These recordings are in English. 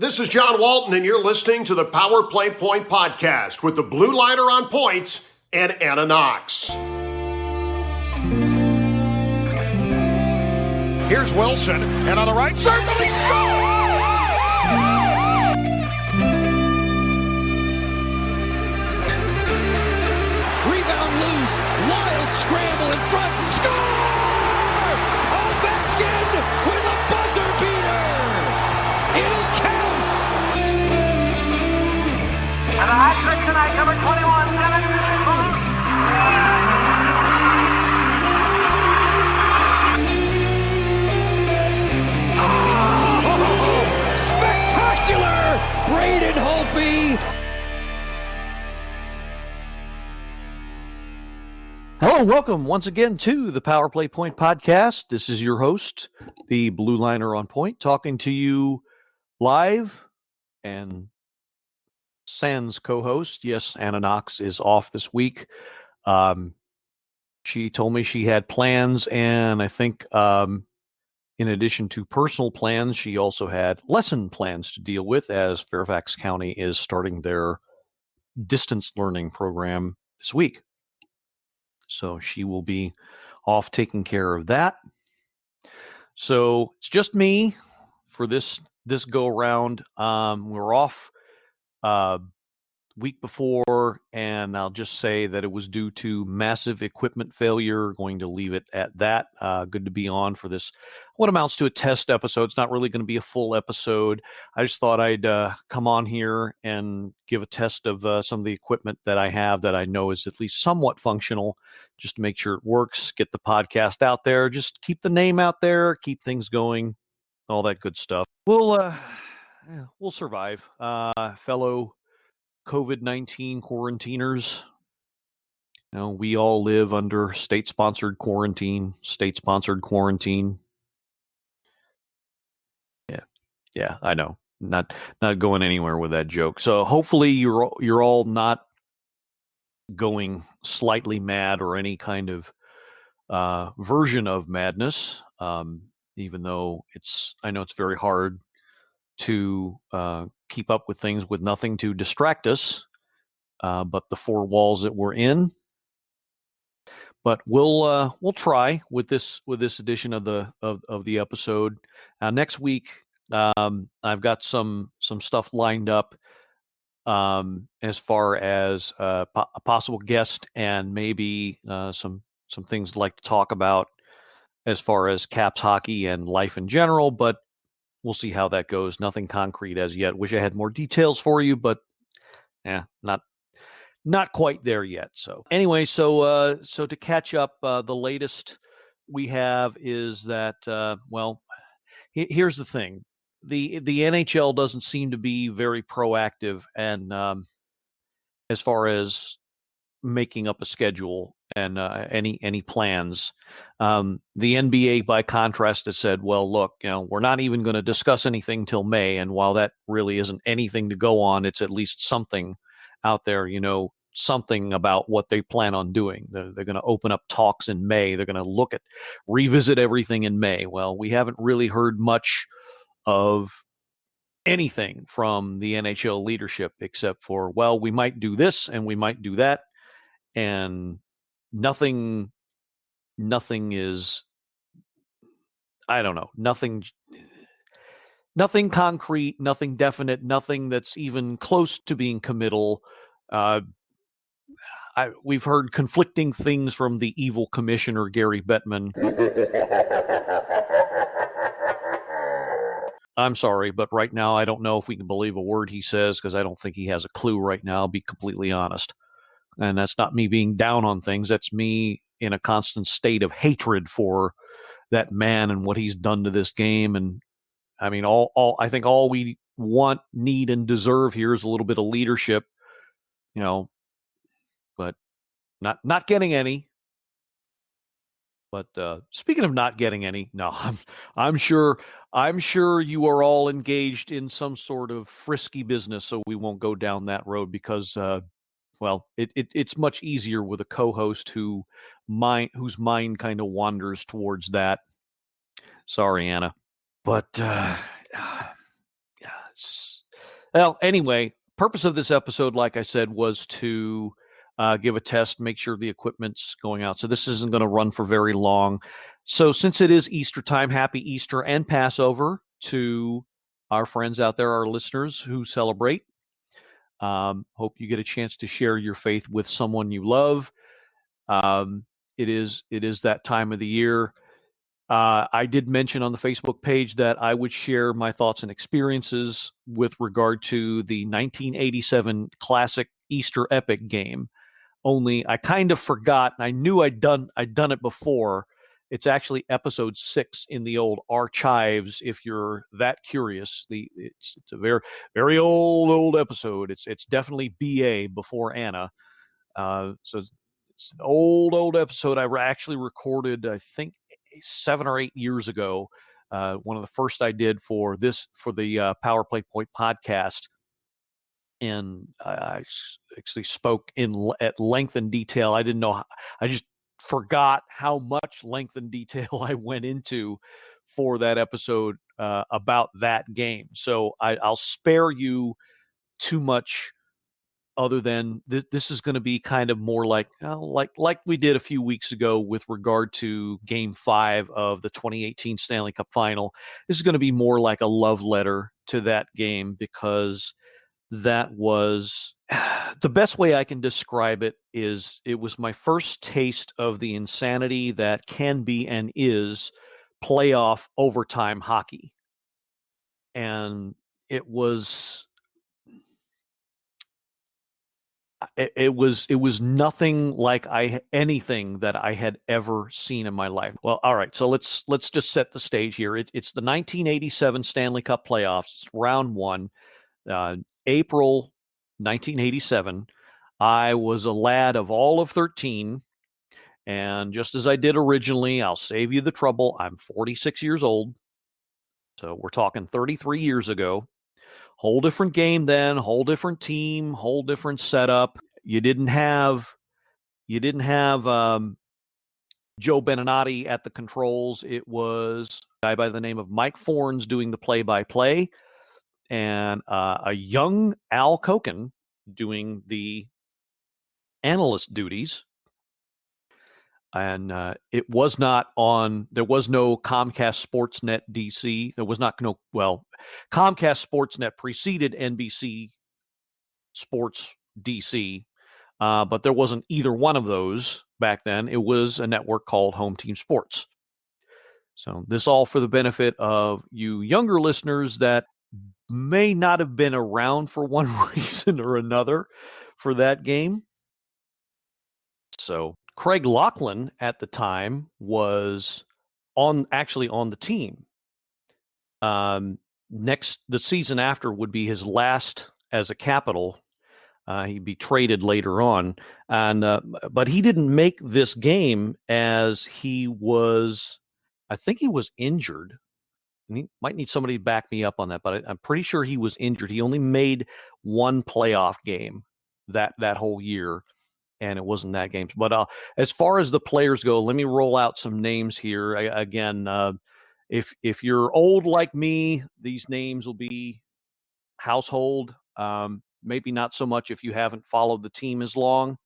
This is John Walton, and you're listening to the Power Play Point podcast with the Blue Liner on point and Anna Knox. Here's Wilson, and on the right, certainly so! Rebound loose, wild scramble in front, score! Ovechkin with a buzzer beater! It'll count! And a hat trick tonight, number 21, Spectacular! Braden Holtby! Hello, welcome once again to the Power Play Point podcast. This is your host, the Blue Liner on Point, talking to you live, and sans co-host. Yes, Anna Knox is off this week. She told me she had plans, and I think in addition to personal plans, she also had lesson plans to deal with, as Fairfax County is starting their distance learning program this week. So she will be off taking care of that. So it's just me for this go around. We're off week before, and I'll just say that it was due to massive equipment failure. Going to leave it at that. Good to be on for this, what amounts to a test episode. It's not really going to be a full episode. I just thought I'd come on here and give a test of some of the equipment that I have that I know is at least somewhat functional, just to make sure it works, get the podcast out there, just keep the name out there, keep things going, all that good stuff. We'll survive. Fellow COVID-19 quarantiners. You know, we all live under state-sponsored quarantine. Yeah, I know. Not going anywhere with that joke. So hopefully you're all not going slightly mad or any kind of version of madness. Even though I know it's very hard to keep up with things with nothing to distract us, but the four walls that we're in. But we'll try with this edition of the episode. Next week, I've got some stuff lined up as far as a possible guest and maybe some things I'd like to talk about as far as Caps hockey and life in general. But we'll see how that goes. Nothing concrete as yet. Wish I had more details for you, but not quite there yet. So anyway, so to catch up, the latest we have is that here's the thing: the NHL doesn't seem to be very proactive, and as far as making up a schedule and any plans. The NBA, by contrast, has said, well, look, we're not even going to discuss anything till May. And while that really isn't anything to go on, it's at least something out there, something about what they plan on doing. They're going to open up talks in May. They're going to revisit everything in May. Well, we haven't really heard much of anything from the NHL leadership except for, well, we might do this and we might do that. And nothing is, I don't know, nothing concrete, nothing definite, nothing that's even close to being committal. We've heard conflicting things from the evil commissioner, Gary Bettman. I'm sorry, but right now I don't know if we can believe a word he says, because I don't think he has a clue right now, I'll be completely honest. And that's not me being down on things. That's me in a constant state of hatred for that man and what he's done to this game. And I mean, I think all we want, need, and deserve here is a little bit of leadership, but not getting any. But speaking of not getting any, no, I'm sure you are all engaged in some sort of frisky business, so we won't go down that road because it's much easier with a co-host whose mind kind of wanders towards that. Sorry, Anna, but Well, anyway, purpose of this episode, like I said, was to give a test, make sure the equipment's going out. So this isn't going to run for very long. So since it is Easter time, happy Easter and Passover to our friends out there, our listeners who celebrate. Hope you get a chance to share your faith with someone you love. It is that time of the year. I did mention on the Facebook page that I would share my thoughts and experiences with regard to the 1987 classic Easter epic game. Only I kind of forgot, and I knew I'd done it before. It's actually episode 6 in the old archives. If you're that curious, it's a very very old episode. It's definitely BA before Anna. So it's an old episode I actually recorded, I think 7 or 8 years ago. One of the first I did for the Power Play Point podcast. And I actually spoke at length and detail. I didn't know. I just forgot how much length and detail I went into for that episode about that game. So I'll spare you too much. Other than this is going to be kind of more like we did a few weeks ago with regard to Game 5 of the 2018 Stanley Cup Final. This is going to be more like a love letter to that game, because that was the best way I can describe it. Is it was my first taste of the insanity that can be and is playoff overtime hockey. And it was nothing like anything that I had ever seen in my life. Well, all right, so let's just set the stage here. It's the 1987 Stanley Cup playoffs. It's round 1. April 1987. I was a lad of all of 13, and just as I did originally, I'll save you the trouble, I'm 46 years old. So we're talking 33 years ago. Whole different game then, whole different team, whole different setup. You didn't have Joe Beninati at the controls. It was a guy by the name of Mike Fornes doing the play-by-play, and a young Al Koken doing the analyst duties. And it was not on, there was no Comcast Sportsnet DC. There was not, Comcast Sportsnet preceded NBC Sports DC, but there wasn't either one of those back then. It was a network called Home Team Sports. So this all for the benefit of you younger listeners that may not have been around for one reason or another for that game. So Craig Laughlin at the time was actually on the team. The season after would be his last as a Capital. He'd be traded later on, but he didn't make this game as he was. I think he was injured. And he might need somebody to back me up on that, but I'm pretty sure he was injured. He only made one playoff game that whole year, and it wasn't that game. But as far as the players go, let me roll out some names here. Again, if you're old like me, these names will be household. Maybe not so much if you haven't followed the team as long.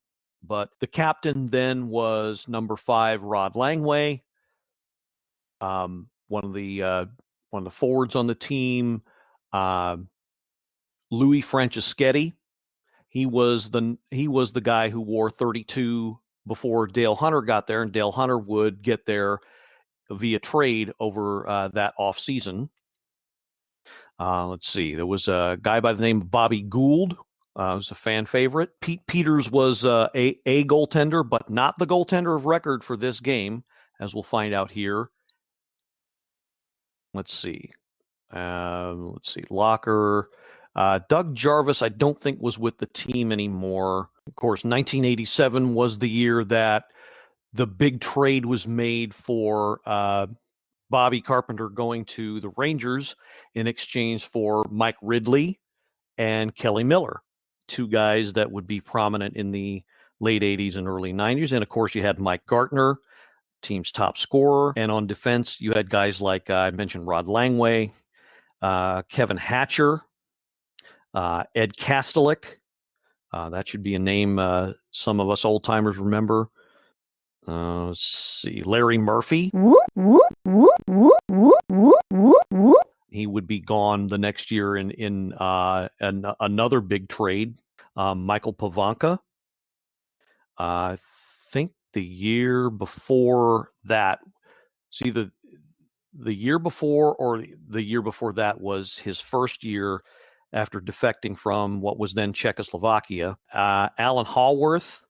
But the captain then was number 5, Rod Langway. One of the forwards on the team, Louis Franceschetti. He was the guy who wore 32 before Dale Hunter got there, and Dale Hunter would get there via trade over that off season. Let's see. There was a guy by the name of Bobby Gould. Was a fan favorite. Pete Peters was a goaltender, but not the goaltender of record for this game, as we'll find out here. Let's see. Locker. Doug Jarvis, I don't think was with the team anymore. Of course, 1987 was the year that the big trade was made for Bobby Carpenter going to the Rangers in exchange for Mike Ridley and Kelly Miller, 2 guys that would be prominent in the late 80s and early 90s. And of course, you had Mike Gartner, team's top scorer. And on defense, you had guys like I mentioned Rod Langway, Kevin Hatcher, Ed Kastelik. That should be a name some of us old timers remember. Let's see, Larry Murphy. He would be gone the next year in another big trade. Michael Pavanka. I think the year before that, see the year before or the year before that was his first year after defecting from what was then Czechoslovakia. Alan Hallworth,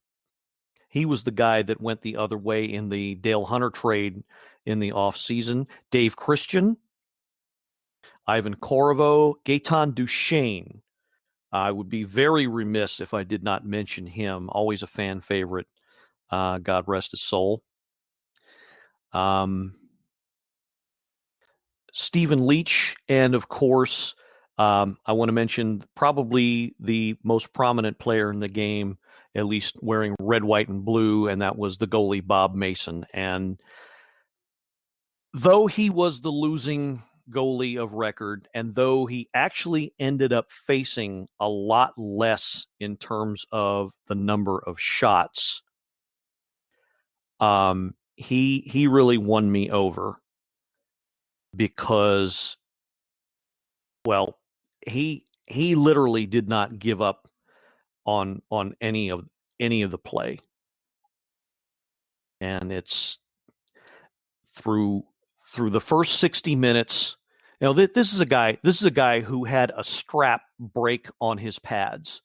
he was the guy that went the other way in the Dale Hunter trade in the offseason. Dave Christian, Ivan Korovo, Gaetan Duchesne. I would be very remiss if I did not mention him. Always a fan favorite. God rest his soul. Stephen Leach, and of course, I want to mention probably the most prominent player in the game, at least wearing red, white, and blue, and that was the goalie Bob Mason. And though he was the losing goalie of record, and though he actually ended up facing a lot less in terms of the number of shots, he really won me over because, well, he literally did not give up on any of the play, and it's through the first 60 minutes. You know, this is a guy who had a strap break on his pads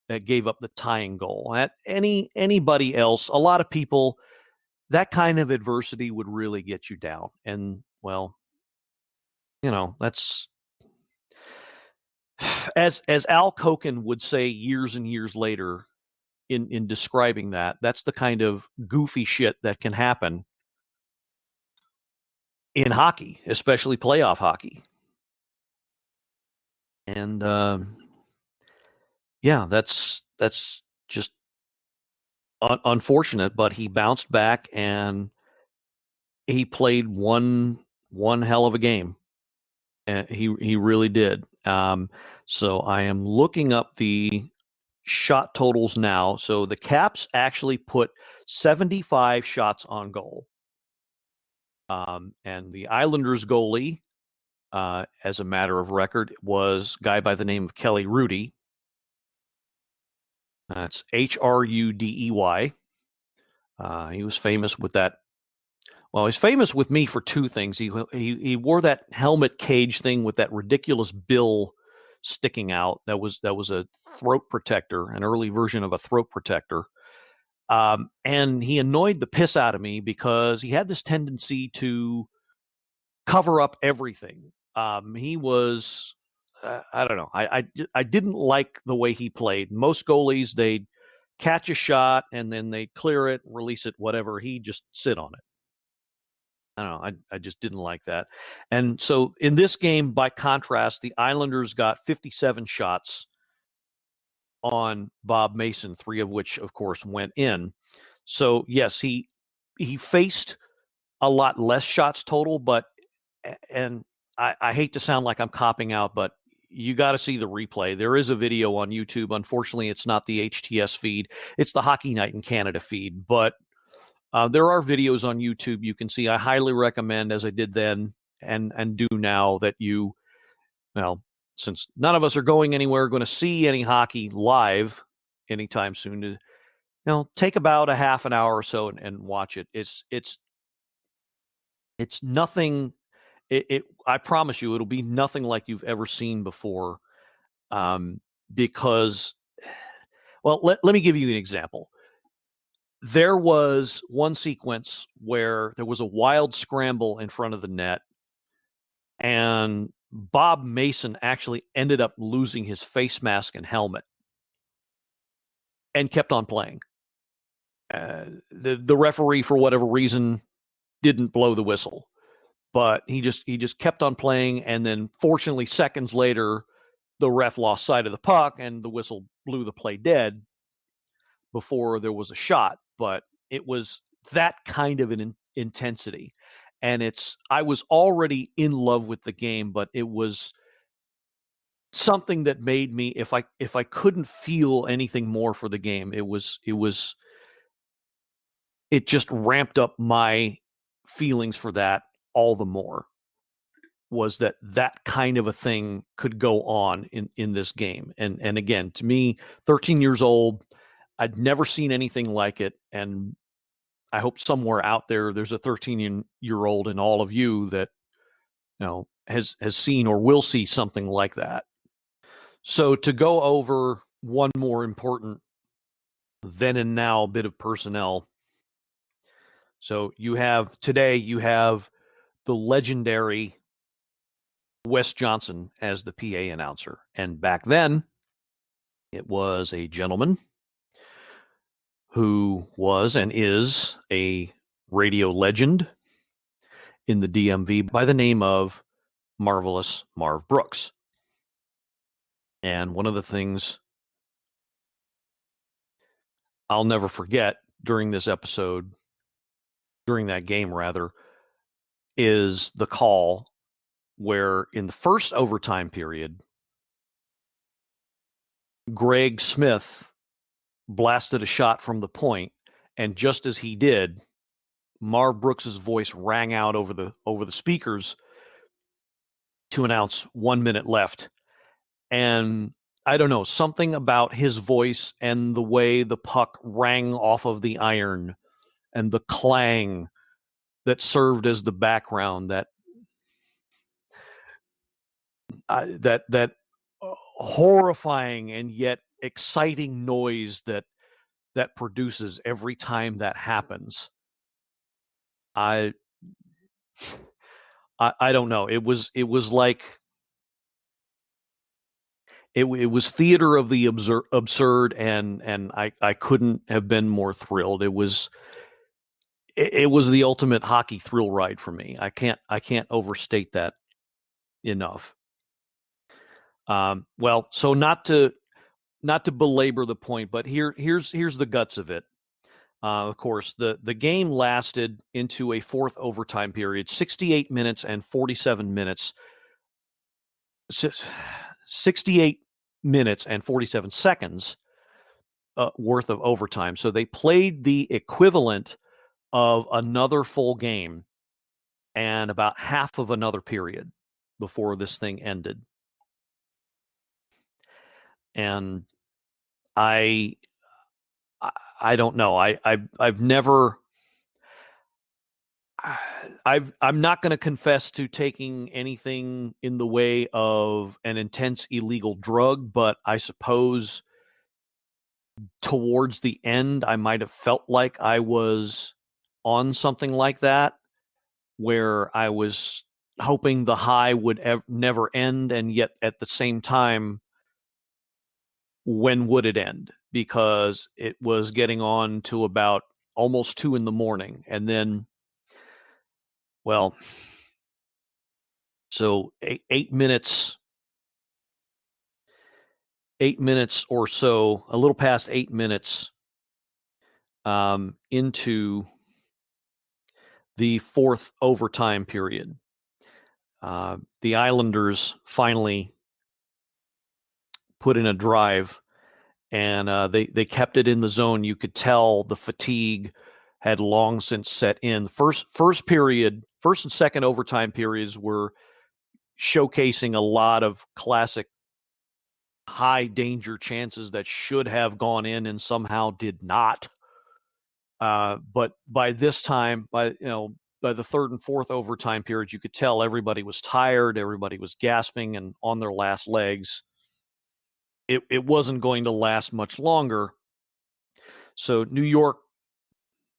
that gave up the tying goal. At anybody else, a lot of people, that kind of adversity would really get you down. And well, you know, that's as Al Koken would say years and years later in describing that, that's the kind of goofy shit that can happen in hockey, especially playoff hockey. And yeah, that's just unfortunate, but he bounced back and he played one hell of a game. And he really did. So I am looking up the shot totals now. So the Caps actually put 75 shots on goal. And the Islanders goalie, as a matter of record, was a guy by the name of Kelly Rudy. That's Hrudey. He was famous with that. Well, he's famous with me for two things. He wore that helmet cage thing with that ridiculous bill sticking out. That was a throat protector, an early version of a throat protector. And he annoyed the piss out of me because he had this tendency to cover up everything. He was, I don't know. I didn't like the way he played. Most goalies, they'd catch a shot and then they clear it, release it, whatever. He just sit on it. I don't know. I just didn't like that. And so in this game, by contrast, the Islanders got 57 shots on Bob Mason, 3 of which, of course, went in. So, yes, he faced a lot less shots total, but, and I hate to sound like I'm copping out, but you got to see the replay. There is a video on YouTube. Unfortunately, it's not the HTS feed. It's the Hockey Night in Canada feed, but there are videos on YouTube you can see. I highly recommend, as I did then and do now, that you, well, since none of us are going anywhere, going to see any hockey live anytime soon, to take about a half an hour or so and watch it. It's nothing. I promise you, it'll be nothing like you've ever seen before. Because, well, let me give you an example. There was one sequence where there was a wild scramble in front of the net, and Bob Mason actually ended up losing his face mask and helmet and kept on playing. The referee, for whatever reason, didn't blow the whistle, but he just kept on playing. And then, fortunately, seconds later, the ref lost sight of the puck and the whistle blew the play dead before there was a shot. But it was that kind of an intensity. And I was already in love with the game, but it was something that made me, if I couldn't feel anything more for the game, it just ramped up my feelings for that all the more, was that kind of a thing could go on in this game. And again, to me, 13 years old, I'd never seen anything like it. And I hope somewhere out there's a 13-year-old in all of you that, has seen or will see something like that. So to go over one more important then and now bit of personnel. So you have the legendary Wes Johnson as the PA announcer. And back then, it was a gentleman who was and is a radio legend in the DMV by the name of Marvelous Marv Brooks. And one of the things I'll never forget during that game rather, is the call where in the first overtime period, Greg Smith blasted a shot from the point, and just as he did, Marv Brooks's voice rang out over the speakers to announce 1 minute left. And I don't know, something about his voice and the way the puck rang off of the iron and the clang that served as the background, that horrifying and yet exciting noise that produces every time that happens. I don't know. It was like it was theater of the absurd, and I couldn't have been more thrilled. It was the ultimate hockey thrill ride for me. I can't overstate that enough. Well, so not to belabor the point, but here's the guts of it. Of course, the game lasted into a fourth overtime period, 68 minutes and 47 minutes. 68 minutes and 47 seconds worth of overtime. So they played the equivalent of another full game and about half of another period before this thing ended. And I don't know. I've never. I'm not going to confess to taking anything in the way of an intense illegal drug, but I suppose towards the end, I might have felt like I was on something like that, where I was hoping the high would never end, and yet at the same time, when would it end? Because it was getting on to about almost 2 a.m, and then, well, so 8 minutes or so, a little past 8 minutes into the fourth overtime period, the Islanders finally put in a drive, and they kept it in the zone. You could tell the fatigue had long since set in. First and second overtime periods were showcasing a lot of classic high danger chances that should have gone in and somehow did not. But by this time, by the third and fourth overtime periods, you could tell everybody was tired, everybody was gasping and on their last legs. It wasn't going to last much longer. So New York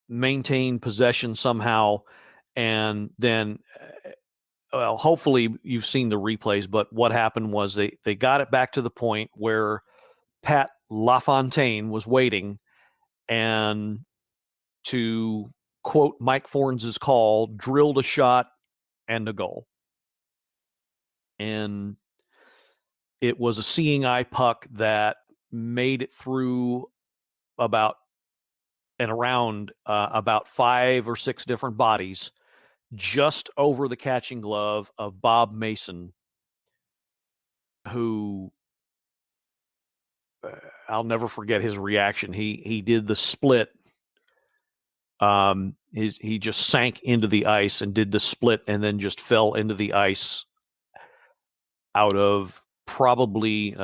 maintained possession somehow, and then, well, hopefully you've seen the replays, but what happened was they got it back to the point where Pat LaFontaine was waiting, and to quote Mike Fornes' call, drilled a shot and a goal. And it was a seeing eye puck that made it through about 5 or 6 different bodies, just over the catching glove of Bob Mason, who I'll never forget his reaction. He did the split. He just sank into the ice and did the split, and then just fell into the ice out of probably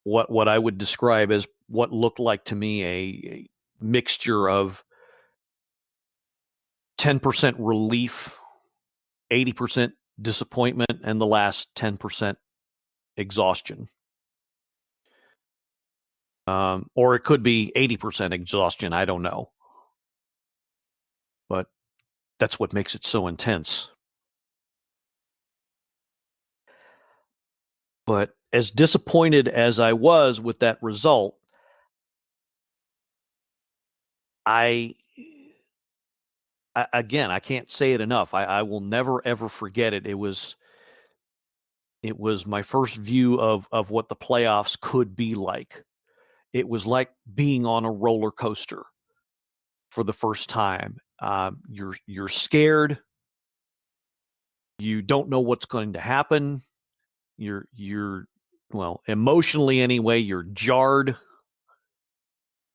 what I would describe as what looked like to me a mixture of 10% relief, 80% disappointment, and the last 10% exhaustion. Or it could be 80% exhaustion. I don't know. But that's what makes it so intense. But as disappointed as I was with that result, I can't say it enough. I will never, ever forget it. It was my first view of what the playoffs could be like. It was like being on a roller coaster for the first time. You're scared. You don't know what's going to happen. You're well, emotionally anyway, you're jarred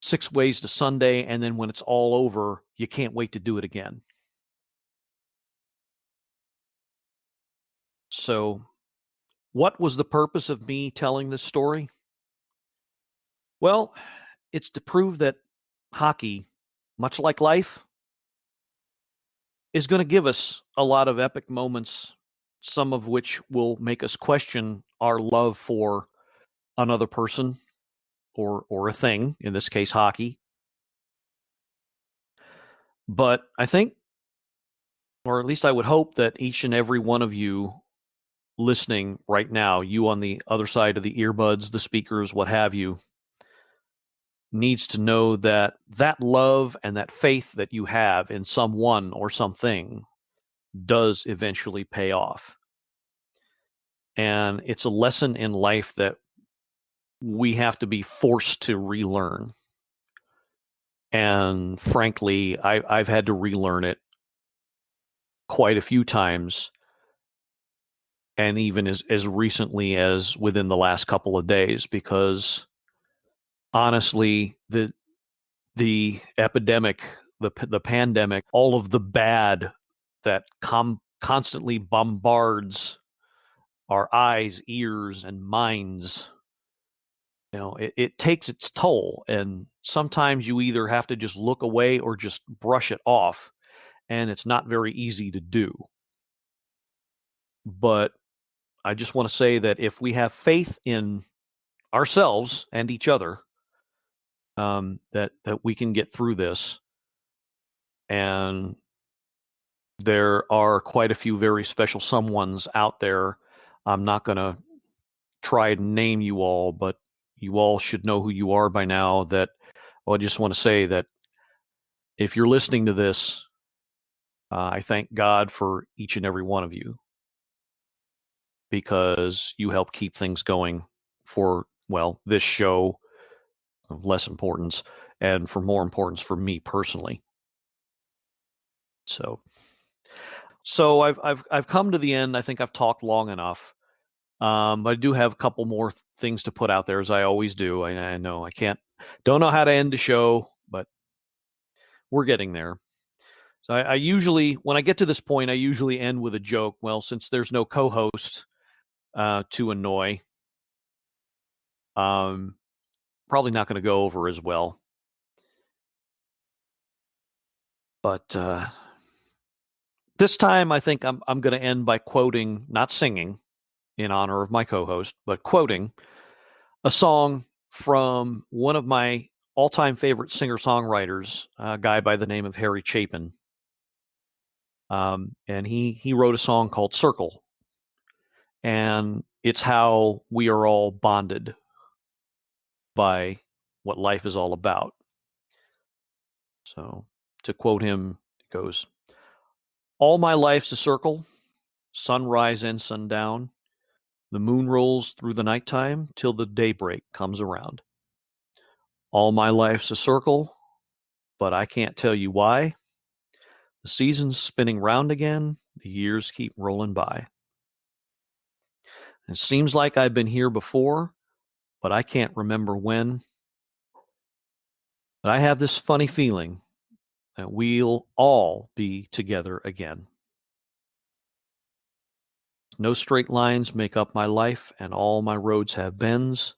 6 ways to Sunday, and then when it's all over, you can't wait to do it again. So, what was the purpose of me telling this story? Well, it's to prove that hockey, much like life, is going to give us a lot of epic moments, some of which will make us question our love for another person or a thing, in this case, hockey. But I think, or at least I would hope, that each and every one of you listening right now, you on the other side of the earbuds, the speakers, what have you, needs to know that that love and that faith that you have in someone or something does eventually pay off. And it's a lesson in life that we have to be forced to relearn. And frankly, I've had to relearn it quite a few times, and even as recently as within the last couple of days, because honestly, the epidemic, the pandemic, all of the bad that constantly bombards our eyes, ears, and minds, it takes its toll. And sometimes you either have to just look away or just brush it off, and it's not very easy to do. But I just want to say that if we have faith in ourselves and each other, that we can get through this. And there are quite a few very special someones out there. I'm not going to try and name you all, but you all should know who you are by now. I just want to say that if you're listening to this, I thank God for each and every one of you, because you help keep things going for, well, this show of less importance, and for more importance for me personally. So I've come to the end. I think I've talked long enough. But I do have a couple more things to put out there, as I always do. I know don't know how to end the show, but we're getting there. So I usually, when I get to this point, I usually end with a joke. Well, since there's no co-host to annoy, probably not going to go over as well. But this time, I think I'm going to end by quoting, not singing in honor of my co-host, but quoting a song from one of my all-time favorite singer-songwriters, a guy by the name of Harry Chapin. And he wrote a song called Circle. And it's how we are all bonded by what life is all about. So to quote him, it goes, "All my life's a circle, sunrise and sundown. The moon rolls through the nighttime till the daybreak comes around. All my life's a circle, but I can't tell you why. The season's spinning round again, The years keep rolling by. It seems like I've been here before, but I can't remember when. But I have this funny feeling that we'll all be together again. No straight lines make up my life, and all my roads have bends.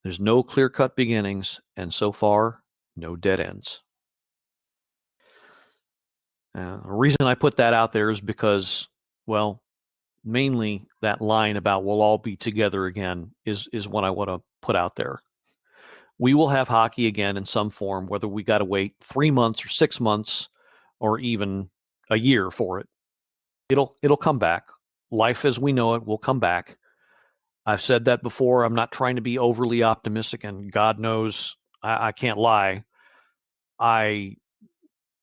There's no clear-cut beginnings, and so far, no dead ends. The reason I put that out there is because, well, mainly that line about we'll all be together again is what I want to put out there. We will have hockey again in some form, whether we got to wait 3 months or 6 months or even a year for it. It'll come back. Life as we know it will come back. I've said that before. I'm not trying to be overly optimistic, and God knows I can't lie.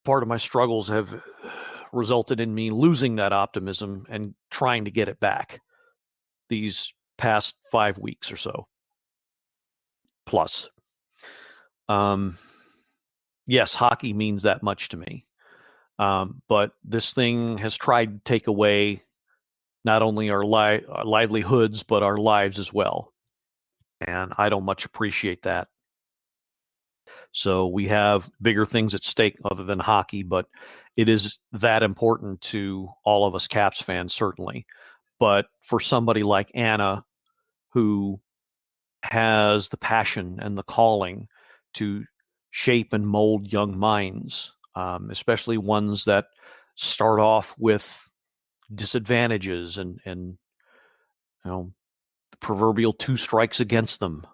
Part of my struggles have resulted in me losing that optimism and trying to get it back these past 5 weeks or so. Plus. Yes, hockey means that much to me. But this thing has tried to take away not only our livelihoods, but our lives as well. And I don't much appreciate that. So we have bigger things at stake other than hockey, but it is that important to all of us Caps fans, certainly. But for somebody like Anna, who has the passion and the calling to shape and mold young minds, especially ones that start off with disadvantages and the proverbial 2 strikes against them,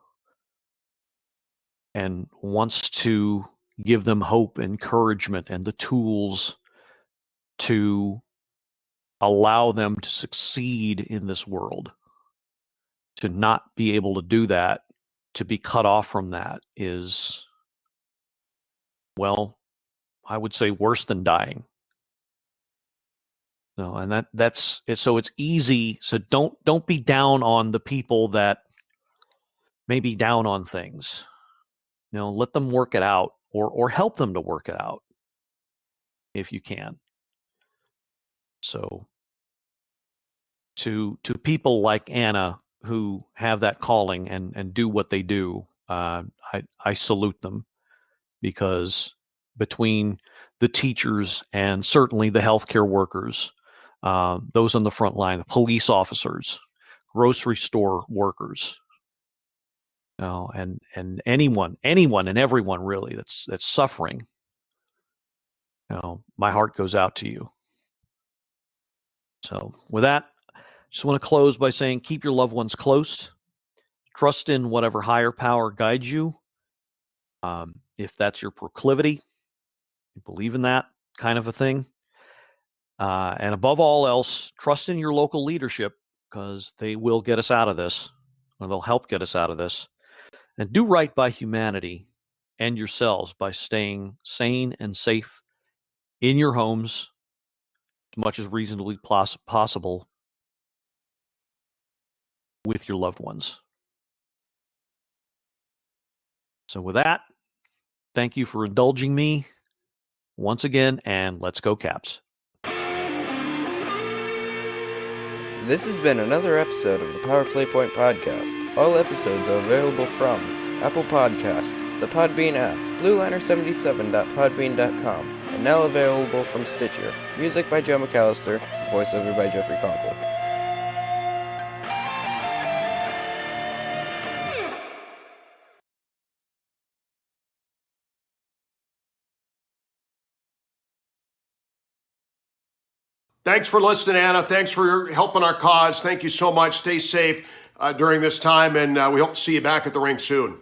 and wants to give them hope, encouragement, and the tools to allow them to succeed in this world. To not be able to do that, to be cut off from that is, well, I would say worse than dying. No, and that's it. So it's easy. So don't be down on the people that may be down on things. Let them work it out, or help them to work it out if you can. So to people like Anna who have that calling and do what they do, I salute them, because between the teachers and certainly the healthcare workers, those on the front line, the police officers, grocery store workers, and anyone and everyone really that's suffering, my heart goes out to you. So with that, just want to close by saying, keep your loved ones close. Trust in whatever higher power guides you. If that's your proclivity, you believe in that kind of a thing. And above all else, trust in your local leadership, because they will get us out of this, or they'll help get us out of this. And do right by humanity and yourselves by staying sane and safe in your homes as much as reasonably possible with your loved ones. So with that, thank you for indulging me once again, and let's go Caps. This has been another episode of the Power Play Point Podcast. All episodes are available from Apple Podcasts, the Podbean app, blueliner77.podbean.com, and now available from Stitcher. Music by Joe McAllister, voiceover by Jeffrey Conkle. Thanks for listening, Anna. Thanks for helping our cause. Thank you so much. Stay safe during this time, and we hope to see you back at the rink soon.